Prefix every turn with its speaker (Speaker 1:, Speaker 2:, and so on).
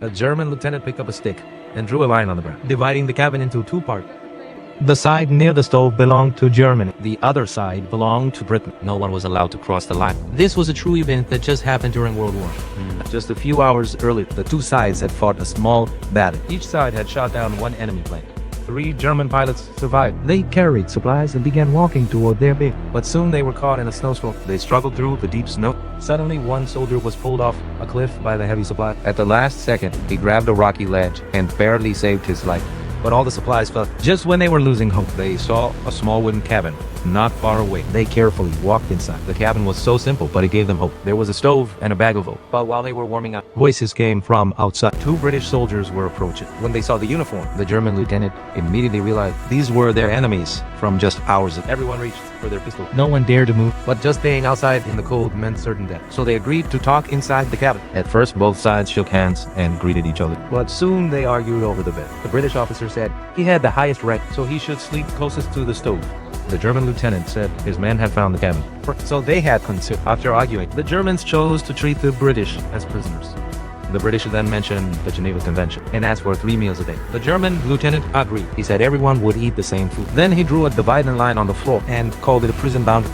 Speaker 1: A German lieutenant picked up a stick and drew a line on the ground, dividing the cabin into two parts.
Speaker 2: The side near the stove belonged to Germany.
Speaker 1: The other side belonged to Britain. No one was allowed to cross the line. This was a true event that just happened during World War. Just a few hours earlier, the two sides had fought a small battle. Each side had shot down one enemy plane. 3 German pilots survived.
Speaker 2: They carried supplies and began walking toward their base.
Speaker 1: But soon they were caught in a snowstorm. They struggled through the deep snow. Suddenly, one soldier was pulled off a cliff by the heavy supply. At the last second, he grabbed a rocky ledge and barely saved his life. But all the supplies fell. Just when they were losing hope, they saw a small wooden cabin not far away. They carefully walked inside. The cabin was so simple, but it gave them hope. There was a stove and a bag of oat. But while they were warming up,
Speaker 2: Voices came from outside.
Speaker 1: 2 British soldiers were approaching. When they saw the uniform, the German lieutenant immediately realized these were their enemies from just hours ago. Everyone reached for their pistol.
Speaker 2: No one dared to move.
Speaker 1: But just staying outside in the cold meant certain death. So they agreed to talk inside the cabin. At first, both sides shook hands and greeted each other. But soon they argued over the bed. The British officer said he had the highest rank, so he should sleep closest to the stove. The German lieutenant said his men had found the cabin. So they had considered. After arguing, the Germans chose to treat the British as prisoners. The British then mentioned the Geneva Convention and asked for 3 meals a day. The German lieutenant agreed. He said everyone would eat the same food. Then he drew a dividing line on the floor and called it a prison boundary.